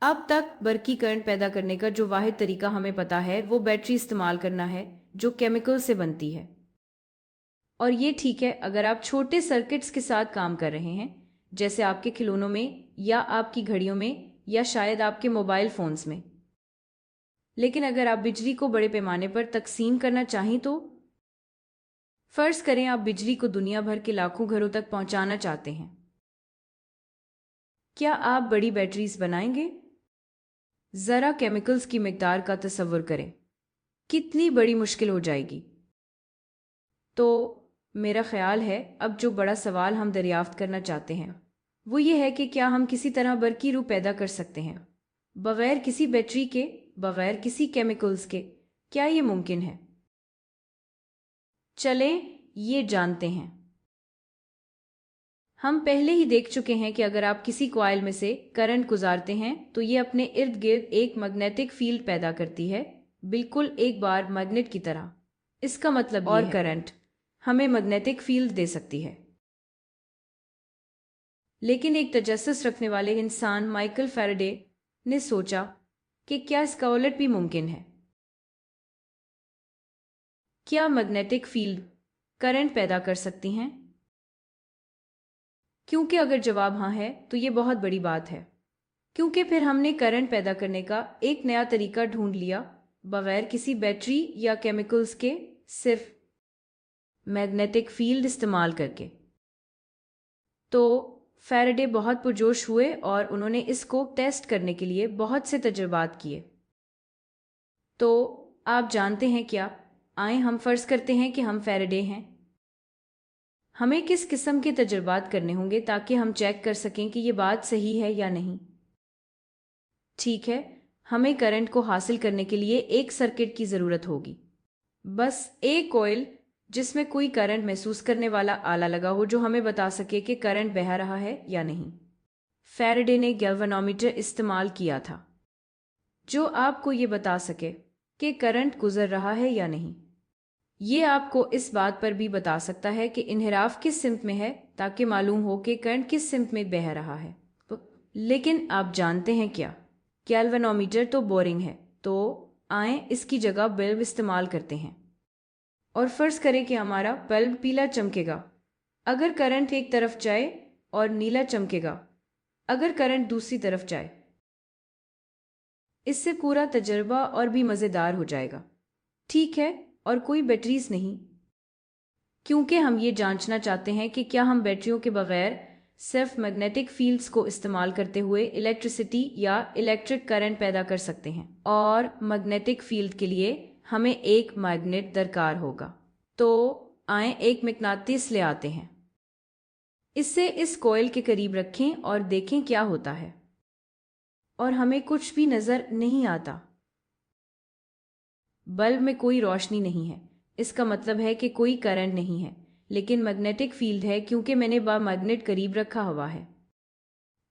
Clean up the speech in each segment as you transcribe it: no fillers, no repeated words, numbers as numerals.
अब तक बरकी करंट पैदा करने का जो वाहिद तरीका हमें पता है वो बैटरी इस्तेमाल करना है जो केमिकल से बनती है। और ये ठीक है अगर आप छोटे सर्किट्स के साथ काम कर रहे हैं, जैसे आपके खिलौनों में या आपकी घड़ियों में या शायद आपके मोबाइल फोन्स में। लेकिन अगर आप बिजली को बड़े पैमाने पर तकसीम करना चाहें तो फर्ज करें आप बिजली को दुनिया भर के लाखों घरों तक पहुंचाना चाहते हैं। क्या आप बड़ी बैटरीज बनाएंगे? जरा केमिकल्स की मिकदार का तसव्वुर करें, कितनी बड़ी मुश्किल हो जाएगी। तो मेरा ख्याल है अब जो बड़ा सवाल हम दरियाफ्त करना चाहते हैं वो ये है कि क्या हम किसी तरह बरकी रूप पैदा कर सकते हैं बगैर किसी बैटरी के, बगैर किसी केमिकल्स के? क्या ये मुमकिन है? चलें ये जानते हैं। हम पहले ही देख चुके हैं कि अगर आप किसी कॉइल में से करंट गुजारते हैं तो ये अपने इर्द गिर्द एक मैग्नेटिक फील्ड पैदा करती है, बिल्कुल एक बार मैग्नेट की तरह। इसका मतलब और करंट हमें मैग्नेटिक फील्ड दे सकती है। लेकिन एक तजस्सुस रखने वाले इंसान माइकल फैराडे ने सोचा कि क्या इसका उलट भी मुमकिन है। क्या मैग्नेटिक फील्ड करंट पैदा कर सकती हैं? क्योंकि अगर जवाब हाँ है तो ये बहुत बड़ी बात है, क्योंकि फिर हमने करंट पैदा करने का एक नया तरीका ढूंढ लिया बगैर किसी बैटरी या केमिकल्स के, सिर्फ मैग्नेटिक फील्ड इस्तेमाल करके। तो फैराडे बहुत पुरजोश हुए और उन्होंने इसको टेस्ट करने के लिए बहुत से तजुर्बात किए। तो आप जानते हैं क्या, आए हम फर्ज करते हैं कि हम फैराडे हैं। हमें किस किस्म के तजुर्बात करने होंगे ताकि हम चेक कर सकें कि ये बात सही है या नहीं? ठीक है, हमें करंट को हासिल करने के लिए एक सर्किट की ज़रूरत होगी। बस एक कॉइल जिसमें कोई करंट महसूस करने वाला आला लगा हो जो हमें बता सके कि करंट बह रहा है या नहीं। फैराडे ने गैल्वेनोमीटर इस्तेमाल किया था जो आपको ये बता सके कि करंट गुजर रहा है या नहीं। ये आपको इस बात पर भी बता सकता है कि इन्हिराफ किस सिमत में है ताकि मालूम हो कि करंट किस सिमत में बह रहा है। लेकिन आप जानते हैं क्या, गैल्वेनोमीटर तो बोरिंग है, तो आए इसकी जगह बल्ब इस्तेमाल करते हैं। और फर्ज करें कि हमारा बल्ब पीला चमकेगा अगर करंट एक तरफ जाए और नीला चमकेगा अगर करंट दूसरी तरफ जाए। इससे पूरा तजर्बा और भी मज़ेदार हो जाएगा। ठीक है, और कोई बैटरीज नहीं, क्योंकि हम ये जांचना चाहते हैं कि क्या हम बैटरियों के बगैर सिर्फ मैग्नेटिक फील्ड्स को इस्तेमाल करते हुए इलेक्ट्रिसिटी या इलेक्ट्रिक करंट पैदा कर सकते हैं। और मैग्नेटिक फील्ड के लिए हमें एक मैग्नेट दरकार होगा। तो आए एक मैग्नेटिस ले आते हैं, इससे इस कॉइल के करीब रखें और देखें क्या होता है। और हमें कुछ भी नजर नहीं आता। बल्ब में कोई रोशनी नहीं है, इसका मतलब है कि कोई करंट नहीं है, लेकिन मैग्नेटिक फील्ड है क्योंकि मैंने मैग्नेट करीब रखा हुआ है।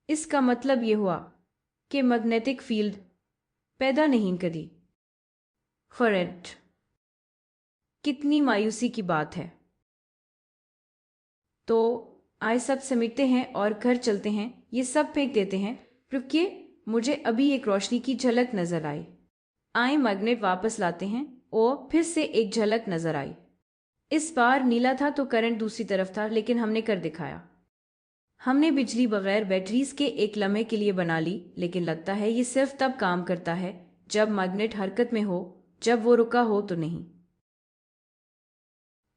इसका मतलब ये हुआ कि मैग्नेटिक फील्ड पैदा नहीं करी। करंट। कितनी मायूसी की बात है। तो आए सब समेटते हैं और घर चलते हैं, ये सब फेंक देते हैं। रुकिए, मुझे अभी एक रोशनी की झलक नजर आई। आए मैग्नेट वापस लाते हैं और फिर से एक झलक नजर आई। इस बार नीला था तो करंट दूसरी तरफ था, लेकिन हमने कर दिखाया। हमने बिजली बगैर बैटरीज के एक लम्हे के लिए बना ली, लेकिन लगता है ये सिर्फ तब काम करता है जब मैग्नेट हरकत में हो, जब वो रुका हो तो नहीं।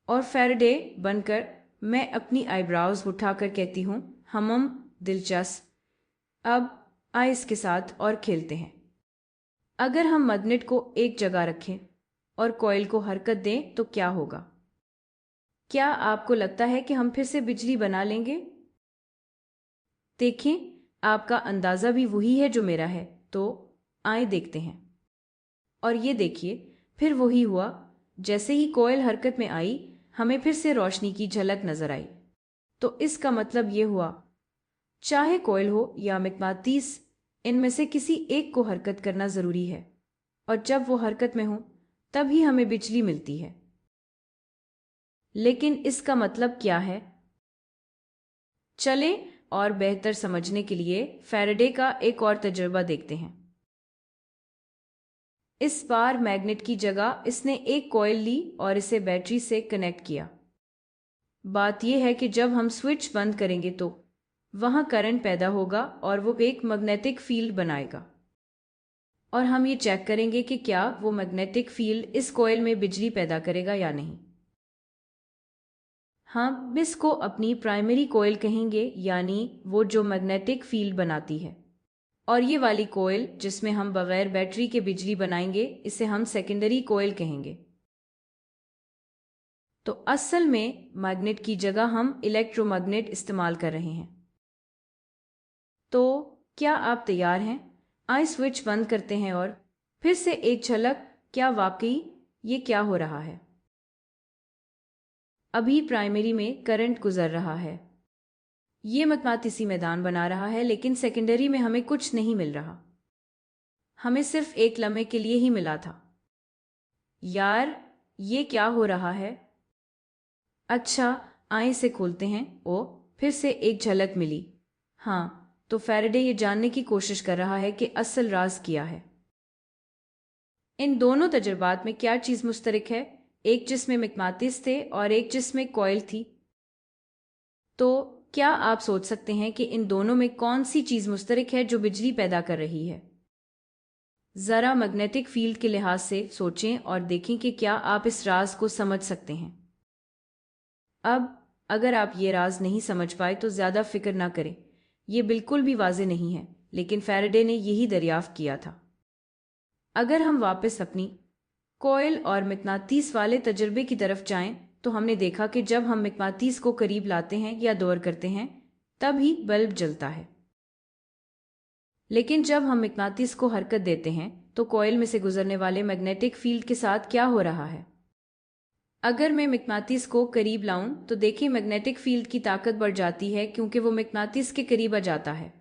और फैराडे बनकर मैं अपनी आईब्राउज उठाकर कहती हूँ, हम दिलचस्प। अब आए इसके साथ और खेलते हैं। अगर हम मैग्नेट को एक जगह रखें और कॉइल को हरकत दें तो क्या होगा? क्या आपको लगता है कि हम फिर से बिजली बना लेंगे? देखें, आपका अंदाज़ा भी वही है जो मेरा है। तो आए देखते हैं। और ये देखिए, फिर वही हुआ। जैसे ही कॉइल हरकत में आई हमें फिर से रोशनी की झलक नजर आई। तो इसका मतलब ये हुआ, चाहे कॉइल हो या मैग्नेटिस, इनमें से किसी एक को हरकत करना ज़रूरी है, और जब वो हरकत में हो तभी हमें बिजली मिलती है। लेकिन इसका मतलब क्या है? चलें और बेहतर समझने के लिए फैराडे का एक और तजुर्बा देखते हैं। इस बार मैग्नेट की जगह इसने एक कॉइल ली और इसे बैटरी से कनेक्ट किया। बात यह है कि जब हम स्विच बंद करेंगे तो वहां करंट पैदा होगा और वो एक मैग्नेटिक फील्ड बनाएगा, और हम ये चेक करेंगे कि क्या वो मैग्नेटिक फील्ड इस कॉइल में बिजली पैदा करेगा या नहीं। हम इसको अपनी प्राइमरी कॉइल कहेंगे, यानी वो जो मैग्नेटिक फील्ड बनाती है, और ये वाली कॉइल जिसमें हम बगैर बैटरी के बिजली बनाएंगे, इसे हम सेकेंडरी कॉइल कहेंगे। तो असल में मैग्नेट की जगह हम इलेक्ट्रोमैग्नेट इस्तेमाल कर रहे हैं। तो क्या आप तैयार हैं? आइए स्विच बंद करते हैं और फिर से एक झलक, क्या वाकई ये क्या हो रहा है? अभी प्राइमरी में करंट गुजर रहा है, ये मकनातीसी मैदान बना रहा है, लेकिन सेकेंडरी में हमें कुछ नहीं मिल रहा। हमें सिर्फ एक लम्हे के लिए ही मिला था। यार, ये क्या हो रहा है? अच्छा, आइए इसे खोलते हैं। ओ, फिर से एक झलक मिली। हाँ, तो फैराडे ये जानने की कोशिश कर रहा है कि असल राज क्या है। इन दोनों तजुर्बात में क्या चीज़ मुश्तरक है? एक जिसमें मकनातीस थे और एक जिसमें कॉइल थी। तो क्या आप सोच सकते हैं कि इन दोनों में कौन सी चीज़ मुश्तरक है जो बिजली पैदा कर रही है? ज़रा मैग्नेटिक फील्ड के लिहाज से सोचें और देखें कि क्या आप इस राज को समझ सकते हैं। अब अगर आप ये राज नहीं समझ पाए तो ज़्यादा फिक्र ना करें, ये बिल्कुल भी वाज़ेह नहीं है, लेकिन फैराडे ने यही दरियाफ्त किया था। अगर हम वापस अपनी कॉइल और मकनातीस वाले तजुर्बे की तरफ जाएं, तो हमने देखा कि जब हम मकनातीस को करीब लाते हैं या दूर करते हैं, तब ही बल्ब जलता है। लेकिन जब हम मकनातीस को हरकत देते हैं, तो कॉइल में से गुजरने वाले मैग्नेटिक फील्ड के साथ क्या हो रहा है? अगर मैं मकनातीस को करीब लाऊं, तो देखिए मैग्नेटिक फील्ड की ताकत बढ़ जाती है क्योंकि वो मकनातीस के करीब आ जाता है।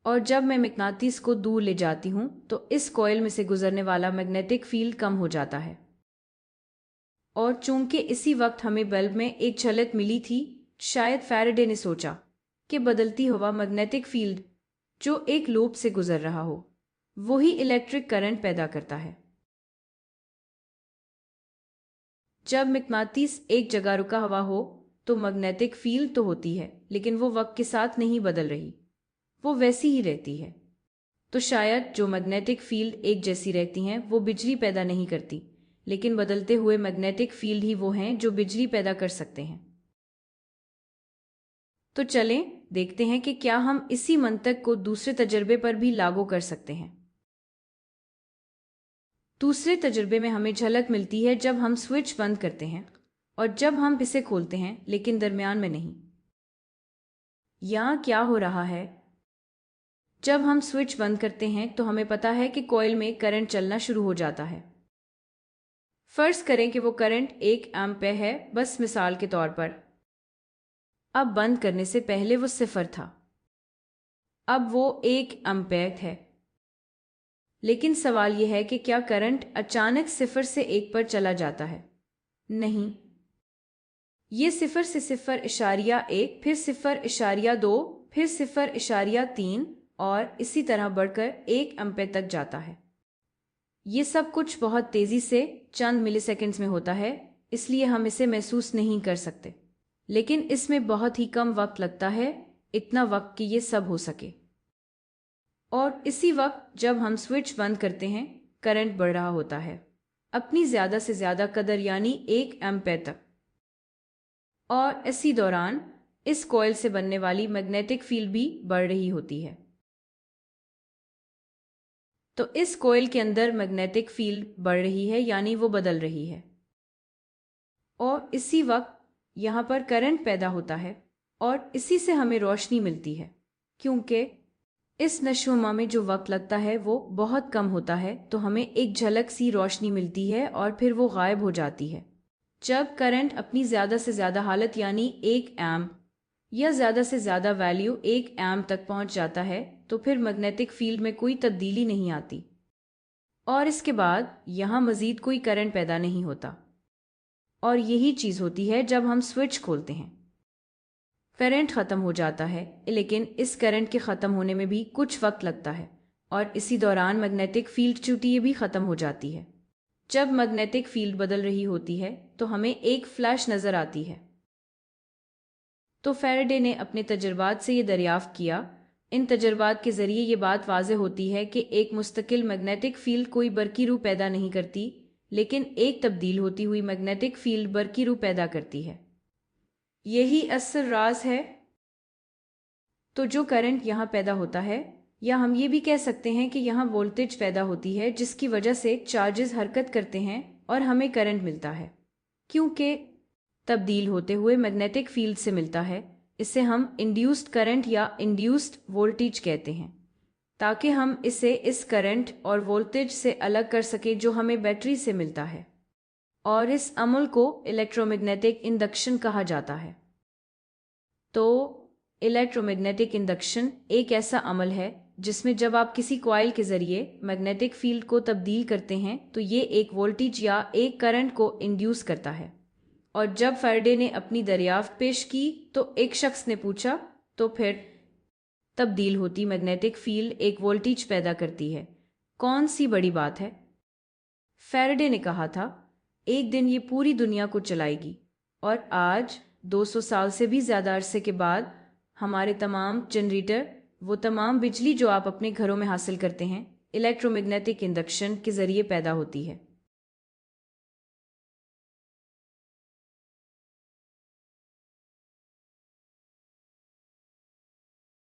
और जब मैं मकनातीस को दूर ले जाती हूँ, तो इस कॉइल में से गुजरने वाला मैग्नेटिक फील्ड कम हो जाता है। और चूंकि इसी वक्त हमें बल्ब में एक झलक मिली थी, शायद फैराडे ने सोचा कि बदलती हुआ मैग्नेटिक फील्ड जो एक लूप से गुजर रहा हो, वही इलेक्ट्रिक करंट पैदा करता है। जब मकनातीस एक जगह रुका हुआ हो, तो मैग्नेटिक फील्ड तो होती है, लेकिन वो वक्त के साथ नहीं बदल रही, वो वैसी ही रहती है। तो शायद जो मैग्नेटिक फील्ड एक जैसी रहती हैं वो बिजली पैदा नहीं करती, लेकिन बदलते हुए मैग्नेटिक फील्ड ही वो हैं जो बिजली पैदा कर सकते हैं। तो चलें देखते हैं कि क्या हम इसी मंतक को दूसरे तजर्बे पर भी लागू कर सकते हैं। दूसरे तजर्बे में हमें झलक मिलती है जब हम स्विच बंद करते हैं और जब हम इसे खोलते हैं, लेकिन दरमियान में नहीं। यहाँ क्या हो रहा है? जब हम स्विच बंद करते हैं तो हमें पता है कि कॉइल में करंट चलना शुरू हो जाता है। फर्ज करें कि वो करंट 1 एम्पीयर है, बस मिसाल के तौर पर। अब बंद करने से पहले वो 0 था, अब वो 1 एम्पीयर है। लेकिन सवाल यह है कि क्या करंट अचानक 0 से 1 पर चला जाता है? नहीं, ये 0 से 0.1, फिर 0.2, फिर 0.3 और इसी तरह बढ़कर 1 एम्पीयर तक जाता है। ये सब कुछ बहुत तेज़ी से चंद मिलीसेकंड्स में होता है, इसलिए हम इसे महसूस नहीं कर सकते, लेकिन इसमें बहुत ही कम वक्त लगता है, इतना वक्त कि ये सब हो सके। और इसी वक्त जब हम स्विच बंद करते हैं, करंट बढ़ रहा होता है अपनी ज़्यादा से ज़्यादा कदर, यानी 1 एम्पीयर तक। और इसी दौरान इस कॉइल से बनने वाली मैग्नेटिक फील्ड भी बढ़ रही होती है। तो इस कॉइल के अंदर मैग्नेटिक फील्ड बढ़ रही है, यानी वो बदल रही है। और इसी वक्त यहाँ पर करंट पैदा होता है और इसी से हमें रोशनी मिलती है। क्योंकि इस नशोमा में जो वक्त लगता है वो बहुत कम होता है, तो हमें एक झलक सी रोशनी मिलती है और फिर वो गायब हो जाती है। जब करंट अपनी ज़्यादा से ज़्यादा हालत यानी 1 एम्प या ज़्यादा से ज़्यादा वैल्यू 1 एम्प तक पहुँच जाता है, तो फिर मैग्नेटिक फील्ड में कोई तब्दीली नहीं आती और इसके बाद यहाँ मज़ीद कोई करंट पैदा नहीं होता। और यही चीज़ होती है जब हम स्विच खोलते हैं। करंट ख़त्म हो जाता है, लेकिन इस करंट के ख़त्म होने में भी कुछ वक्त लगता है और इसी दौरान मैग्नेटिक फील्ड चुटिये भी ख़त्म हो जाती है। जब मैग्नेटिक फील्ड बदल रही होती है तो हमें एक फ्लैश नज़र आती है। तो फैराडे ने अपने तजर्बात से ये दरियाफ्त किया। इन तजर्बात के ज़रिए ये बात वाज़ेह होती है कि एक मुस्तकिल मैग्नेटिक फील्ड कोई बरकी रूह पैदा नहीं करती, लेकिन एक तब्दील होती हुई मैग्नेटिक फील्ड बरकी रूह पैदा करती है। यही असल राज है। तो जो करंट यहाँ पैदा होता है, या हम ये भी कह सकते हैं कि यहाँ वोल्टेज पैदा होती है जिसकी वजह से चार्जेस हरकत करते हैं और हमें करंट मिलता है, क्योंकि तब्दील होते हुए मैग्नेटिक फील्ड से मिलता है। इसे हम इंड्यूस्ड करंट या इंड्यूस्ड वोल्टेज कहते हैं, ताकि हम इसे इस करंट और वोल्टेज से अलग कर सके जो हमें बैटरी से मिलता है, और इस अमल को इलेक्ट्रोमैग्नेटिक इंडक्शन कहा जाता है। तो इलेक्ट्रोमैग्नेटिक इंडक्शन एक ऐसा अमल है जिसमें जब आप किसी कॉइल के जरिए मैग्नेटिक फील्ड को तब्दील करते हैं तो ये एक वोल्टेज या एक करंट को इंड्यूस करता है। और जब फैराडे ने अपनी दरियाफ्त पेश की तो एक शख्स ने पूछा, तो फिर तब्दील होती मैग्नेटिक फील्ड एक वोल्टेज पैदा करती है, कौन सी बड़ी बात है? फैराडे ने कहा था, एक दिन ये पूरी दुनिया को चलाएगी। और आज 200 साल से भी ज़्यादा अरसे के बाद हमारे तमाम जनरेटर, वो तमाम बिजली जो आप अपने घरों में हासिल करते हैं, इलेक्ट्रोमैग्नेटिक इंडक्शन के ज़रिए पैदा होती है।